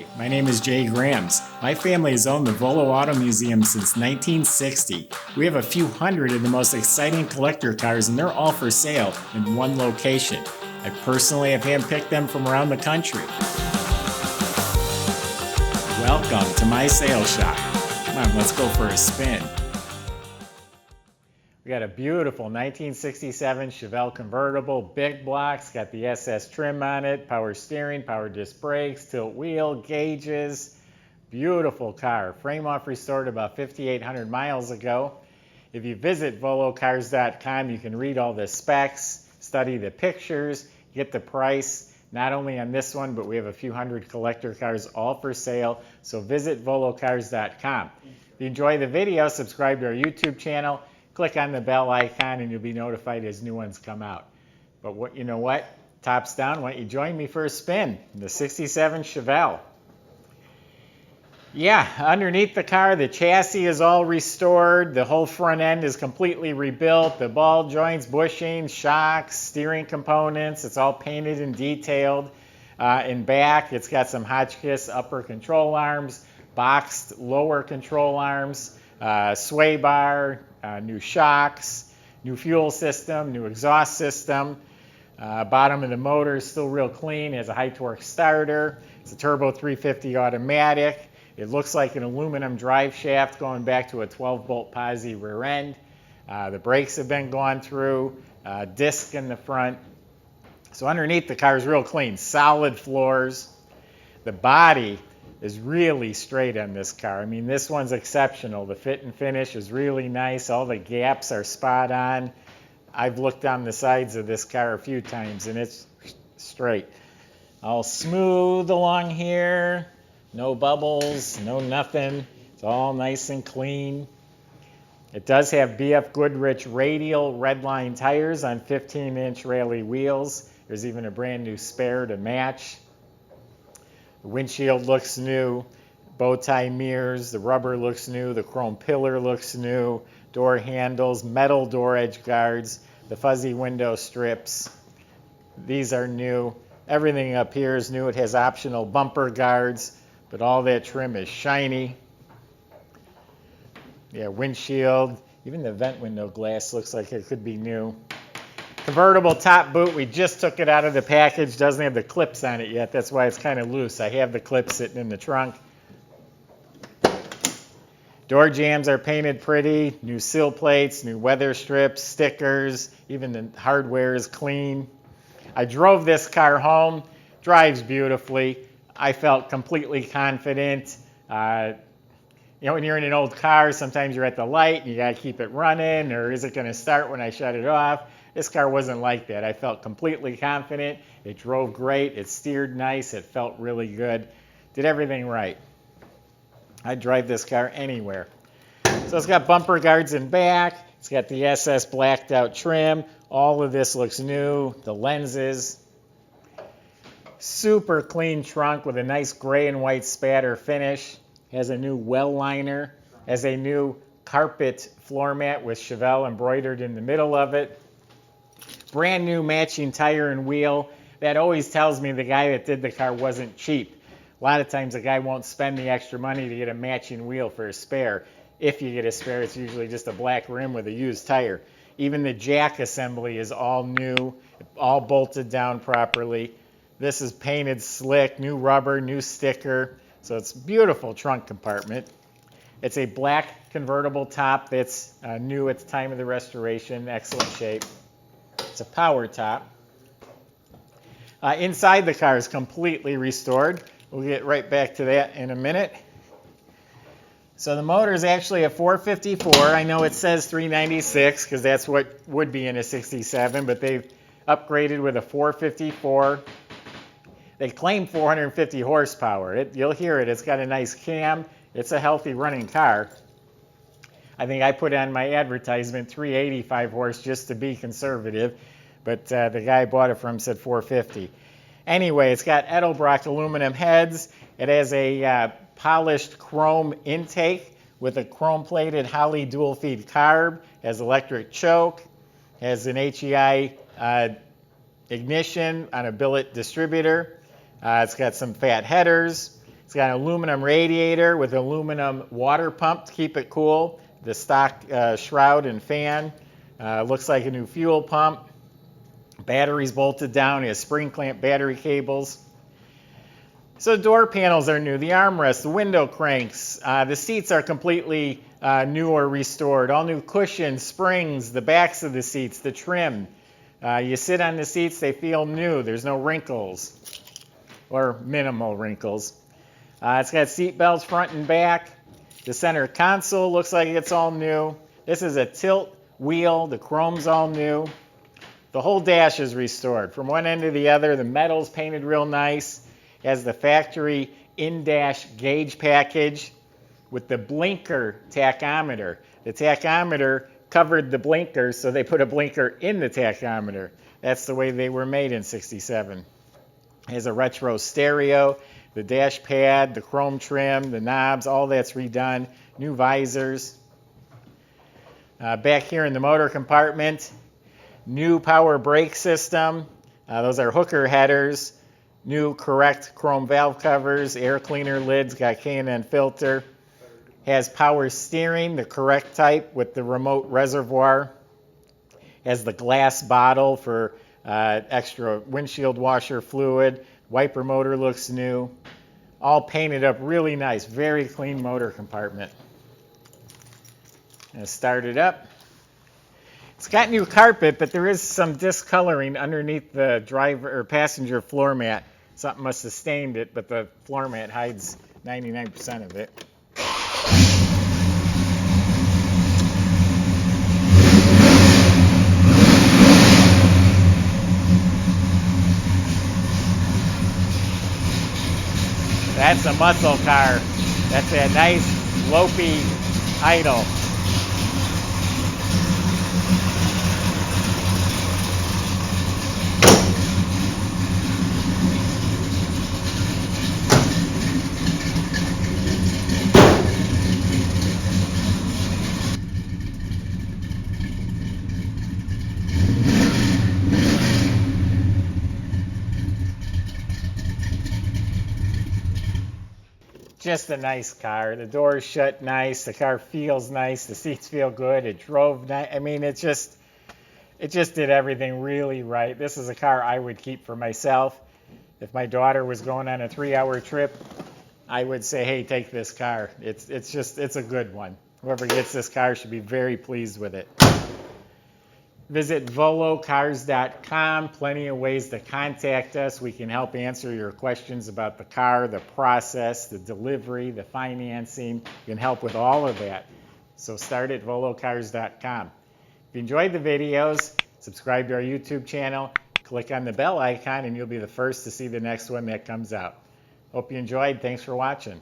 Hi, my name is Jay Grams. My family has owned the Volo Auto Museum since 1960. We have a few hundred of the most exciting collector cars, and they're all for sale in one location. I personally have handpicked them from around the country. Welcome to my sales shop. Come on, let's go for a spin. We got a beautiful 1967 Chevelle convertible, big blocks, got the SS trim on it, power steering, power disc brakes, tilt wheel, gauges. Beautiful car. Frame off restored about 5,800 miles ago. If you visit volocars.com, you can read all the specs, study the pictures, get the price, not only on this one, but we have a few hundred collector cars all for sale. So visit volocars.com. If you enjoy the video, subscribe to our YouTube channel. Click on the bell icon and you'll be notified as new ones come out. But you know what? Tops down, why don't you join me for a spin? The 67 Chevelle. Yeah, underneath the car, the chassis is all restored. The whole front end is completely rebuilt. The ball joints, bushings, shocks, steering components, it's all painted and detailed. In back, it's got some Hotchkiss upper control arms, boxed lower control arms, sway bar, new shocks, new fuel system, new exhaust system. Bottom of the motor is still real clean. It has a high torque starter. It's a turbo 350 automatic. It looks like an aluminum drive shaft going back to a 12-bolt posi rear end. The brakes have been gone through, disc in the front. So underneath the car is real clean, solid floors. The body is really straight on this car. I mean, this one's exceptional. The fit and finish is really nice. All the gaps are spot on. I've looked on the sides of this car a few times and it's straight. All smooth along here. No bubbles, no nothing. It's all nice and clean. It does have BF Goodrich radial redline tires on 15-inch rally wheels. There's even a brand new spare to match. The windshield looks new, bow tie mirrors, the rubber looks new, the chrome pillar looks new, door handles, metal door edge guards, the fuzzy window strips. These are new. Everything up here is new. It has optional bumper guards, but all that trim is shiny. Yeah, windshield, even the vent window glass looks like it could be new. Convertible top boot, we just took it out of the package. Doesn't have the clips on it yet. That's why it's kind of loose. I have the clips sitting in the trunk. Door jambs are painted pretty. New sill plates, new weather strips, stickers. Even the hardware is clean. I drove this car home. Drives beautifully. I felt completely confident. You know, when you're in an old car, sometimes you're at the light and you got to keep it running, or is it going to start when I shut it off? This car wasn't like that. I felt completely confident. It drove great. It steered nice. It felt really good. Did everything right. I'd drive this car anywhere. So it's got bumper guards in back. It's got the SS blacked out trim. All of this looks new. The lenses. Super clean trunk with a nice gray and white spatter finish. Has a new well liner. Has a new carpet floor mat with Chevelle embroidered in the middle of it. Brand new matching tire and wheel. That always tells me the guy that did the car wasn't cheap. A lot of times the guy won't spend the extra money to get a matching wheel for a spare. If you get a spare, it's usually just a black rim with a used tire. Even the jack assembly is all new, all bolted down properly. This is painted slick, new rubber, new sticker. So it's a beautiful trunk compartment. It's a black convertible top that's new at the time of the restoration, excellent shape. It's a power top. Inside the car is completely restored. We'll get right back to that in a minute. So the motor is actually a 454. I know it says 396 because that's what would be in a 67, but they've upgraded with a 454. They claim 450 horsepower. You'll hear it. It's got a nice cam. It's a healthy running car. I think I put on my advertisement 385 horse just to be conservative, but the guy I bought it from said 450. Anyway, it's got Edelbrock aluminum heads. It has a polished chrome intake with a chrome-plated Holley dual-feed carb. Has electric choke. Has an HEI ignition on a billet distributor. It's got some fat headers. It's got an aluminum radiator with aluminum water pump to keep it cool. The stock shroud and fan. Looks like a new fuel pump. Batteries bolted down. It has spring clamp battery cables. So the door panels are new. The armrest, the window cranks. The seats are completely new or restored. All new cushions, springs, the backs of the seats, the trim. You sit on the seats, they feel new. There's no wrinkles or minimal wrinkles. It's got seat belts front and back. The center console looks like it's all new. This is a tilt wheel. The chrome's all new. The whole dash is restored. From one end to the other, the metal's painted real nice. It has the factory in-dash gauge package with the blinker tachometer. The tachometer covered the blinkers, so they put a blinker in the tachometer. That's the way they were made in '67. It has a retro stereo, the dash pad, the chrome trim, the knobs, all that's redone. New visors. Back here in the motor compartment, new power brake system. Those are hooker headers. New correct chrome valve covers, air cleaner lids, got K&N filter. Has power steering, the correct type with the remote reservoir. Has the glass bottle for extra windshield washer fluid. Wiper motor looks new. All painted up really nice, very clean motor compartment. Gonna start it up. It's got new carpet, but there is some discoloring underneath the driver or passenger floor mat. Something must have stained it, but the floor mat hides 99% of it. That's a muscle car. That's a nice, lopey idle. Just a nice car. The doors shut nice. The car feels nice. The seats feel good. It drove nice. I mean, it just did everything really right. This is a car I would keep for myself. If my daughter was going on a 3-hour trip, I would say, hey, take this car. It's a good one. Whoever gets this car should be very pleased with it. Visit volocars.com. Plenty of ways to contact us. We can help answer your questions about the car, the process, the delivery, the financing. We can help with all of that. So start at volocars.com. If you enjoyed the videos, subscribe to our YouTube channel, click on the bell icon, and you'll be the first to see the next one that comes out. Hope you enjoyed. Thanks for watching.